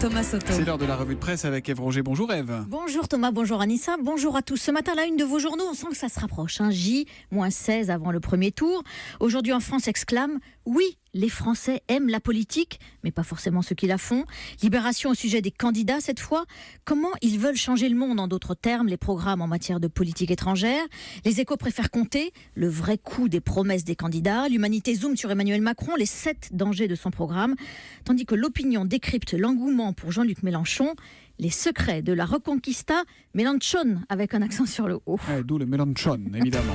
Thomas Soto. C'est l'heure de la revue de presse avec Ève Roger. Bonjour Ève. Bonjour Thomas, bonjour Anissa, bonjour à tous. Ce matin, la une de vos journaux, on sent que ça se rapproche. J-16 avant le premier tour. Aujourd'hui en France exclame « Oui, les Français aiment la politique, mais pas forcément ceux qui la font ». Libération au sujet des candidats cette fois. Comment ils veulent changer le monde, en d'autres termes, les programmes en matière de politique étrangère. Les Échos préfèrent compter le vrai coût des promesses des candidats. L'Humanité zoome sur Emmanuel Macron, les 7 dangers de son programme. Tandis que l'opinion décrypte l'engouement pour Jean-Luc Mélenchon, les secrets de la Reconquista Mélenchon, avec un accent sur le haut. D'où le Mélenchon, évidemment.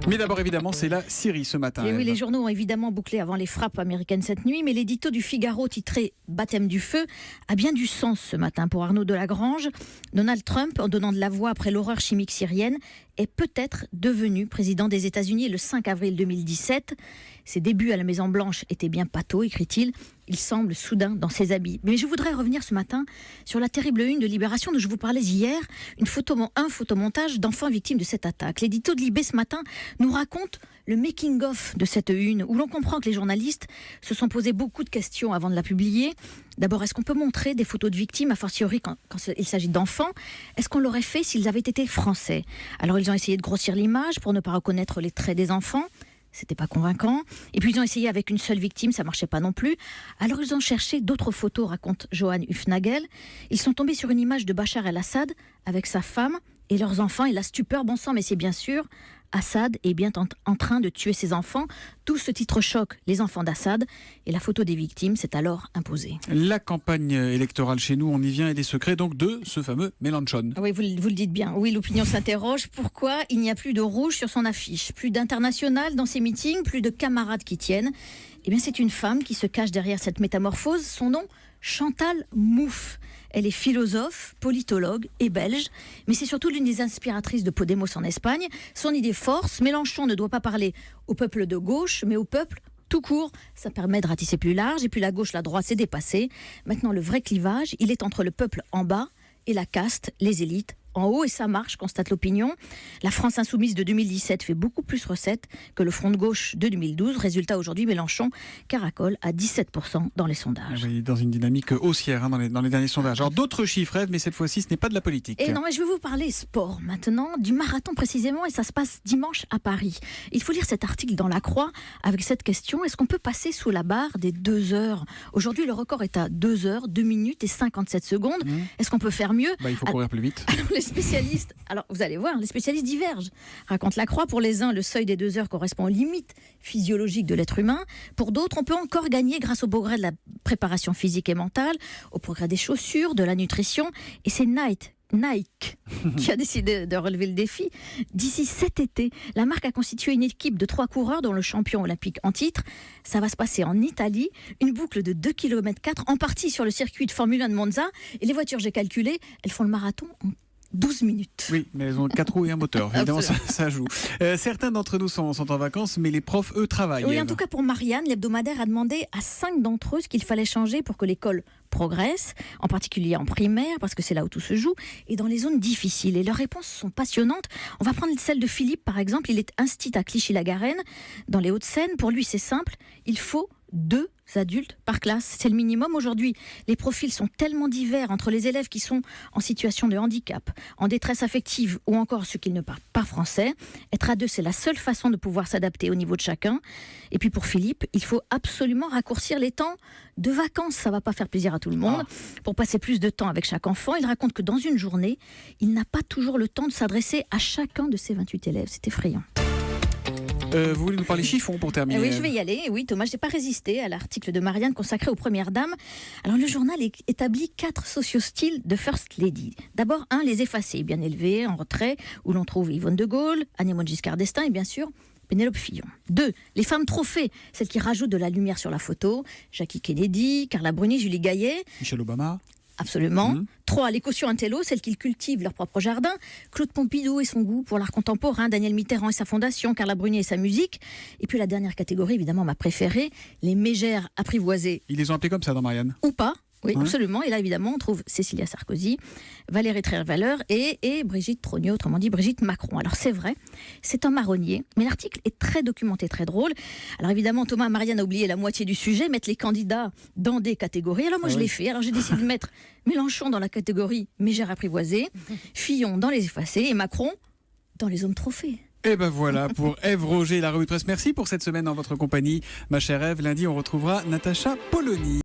Mais d'abord, évidemment, c'est la Syrie ce matin. Et oui, les journaux ont évidemment bouclé avant les frappes américaines cette nuit, mais l'édito du Figaro titré « Baptême du feu » a bien du sens ce matin pour Arnaud Delagrange. Donald Trump, en donnant de la voix après l'horreur chimique syrienne, est peut-être devenu président des États-Unis le 5 avril 2017. Ses débuts à la Maison-Blanche étaient bien pâteaux, écrit-il. Il semble soudain dans ses habits. Mais je voudrais revenir ce matin sur la terrible une de Libération dont je vous parlais hier, un photomontage d'enfants victimes de cette attaque. L'édito de Libé ce matin nous raconte le making-of de cette une, où l'on comprend que les journalistes se sont posés beaucoup de questions avant de la publier. D'abord, est-ce qu'on peut montrer des photos de victimes, a fortiori quand il s'agit d'enfants? Est-ce qu'on l'aurait fait s'ils avaient été français? Alors ils ont essayé de grossir l'image pour ne pas reconnaître les traits des enfants. C'était pas convaincant. Et puis ils ont essayé avec une seule victime, ça marchait pas non plus. Alors ils ont cherché d'autres photos, raconte Johan Hufnagel. Ils sont tombés sur une image de Bachar el-Assad avec sa femme et leurs enfants, et la stupeur, bon sang, mais c'est bien sûr, Assad est bien en train de tuer ses enfants. Tout ce titre choque les enfants d'Assad, et la photo des victimes s'est alors imposée. La campagne électorale chez nous, on y vient, et les secrets donc de ce fameux Mélenchon. Oui, vous le dites bien. Oui, l'opinion s'interroge. Pourquoi il n'y a plus de rouge sur son affiche? Plus d'international dans ses meetings, plus de camarades qui tiennent. Eh bien, c'est une femme qui se cache derrière cette métamorphose. Son nom, Chantal Mouffe. Elle est philosophe, politologue et belge, mais c'est surtout l'une des inspiratrices de Podemos en Espagne. Son idée force, Mélenchon ne doit pas parler au peuple de gauche, mais au peuple tout court. Ça permet de ratisser plus large, et puis la gauche, la droite s'est dépassée. Maintenant, le vrai clivage, il est entre le peuple en bas et la caste, les élites en haut, et ça marche, constate l'opinion. La France insoumise de 2017 fait beaucoup plus recette que le Front de gauche de 2012. Résultat, aujourd'hui, Mélenchon caracole à 17% dans les sondages. Oui, dans une dynamique haussière dans les derniers sondages. Alors d'autres chiffres, Ève, mais cette fois-ci, ce n'est pas de la politique. Et non, mais je vais vous parler sport maintenant, du marathon précisément, et ça se passe dimanche à Paris. Il faut lire cet article dans La Croix avec cette question: est-ce qu'on peut passer sous la barre des 2 heures? Aujourd'hui, le record est à 2 heures, 2 minutes et 57 secondes. Est-ce qu'on peut faire mieux? Il faut courir plus vite. Les spécialistes, alors vous allez voir, les spécialistes divergent. Raconte La Croix, pour les uns, le seuil des 2 heures correspond aux limites physiologiques de l'être humain. Pour d'autres, on peut encore gagner grâce au progrès de la préparation physique et mentale, au progrès des chaussures, de la nutrition. Et c'est Nike qui a décidé de relever le défi. D'ici cet été, la marque a constitué une équipe de 3 coureurs, dont le champion olympique en titre. Ça va se passer en Italie, une boucle de 2,4 km, en partie sur le circuit de Formule 1 de Monza. Et les voitures, j'ai calculé, elles font le marathon en 12 minutes. Oui, mais elles ont 4 roues et un moteur. Évidemment, ça joue. Certains d'entre nous sont en vacances, mais les profs, eux, travaillent. Oui, en tout cas pour Marianne, l'hebdomadaire a demandé à 5 d'entre eux ce qu'il fallait changer pour que l'école progresse, en particulier en primaire, parce que c'est là où tout se joue, et dans les zones difficiles. Et leurs réponses sont passionnantes. On va prendre celle de Philippe, par exemple. Il est instit à Clichy-la-Garenne, dans les Hauts-de-Seine. Pour lui, c'est simple. Il faut 2 adultes par classe. C'est le minimum aujourd'hui. Les profils sont tellement divers entre les élèves qui sont en situation de handicap, en détresse affective ou encore ceux qui ne parlent pas français. Être à 2, c'est la seule façon de pouvoir s'adapter au niveau de chacun. Et puis pour Philippe, il faut absolument raccourcir les temps de vacances. Ça va pas faire plaisir à tout le monde. Pour passer plus de temps avec chaque enfant, il raconte que dans une journée, il n'a pas toujours le temps de s'adresser à chacun de ses 28 élèves. C'est effrayant. Vous voulez nous parler chiffon pour terminer? Oui, je vais y aller. Oui, Thomas, je n'ai pas résisté à l'article de Marianne consacré aux premières dames. Alors, le journal établit 4 sociostyles de First Lady. D'abord, les effacés, bien élevés, en retrait, où l'on trouve Yvonne de Gaulle, Anémone Giscard d'Estaing et bien sûr Pénélope Fillon. 2, les femmes trophées, celles qui rajoutent de la lumière sur la photo. Jackie Kennedy, Carla Bruni, Julie Gaillet. Michelle Obama. Absolument. 3, les cautions intello, celles qui cultivent leur propre jardin. Claude Pompidou et son goût pour l'art contemporain, Daniel Mitterrand et sa fondation, Carla Bruni et sa musique. Et puis la dernière catégorie, évidemment ma préférée, les mégères apprivoisées. Ils les ont appelés comme ça dans Marianne. Ou pas. Oui, Ouais. absolument. Et là, évidemment, on trouve Cécilia Sarkozy, Valérie Trierweiler et Brigitte Trogneux, autrement dit Brigitte Macron. Alors c'est vrai, c'est un marronnier, mais l'article est très documenté, très drôle. Alors évidemment, Thomas et Marianne a oublié la moitié du sujet, mettre les candidats dans des catégories. Alors moi, je l'ai fait. Alors j'ai décidé de mettre Mélenchon dans la catégorie mégère apprivoisée, Fillon dans les effacés et Macron dans les hommes trophées. Et ben voilà pour Ève Roger, la revue de presse. Merci pour cette semaine en votre compagnie, ma chère Ève. Lundi, on retrouvera Natacha Polony.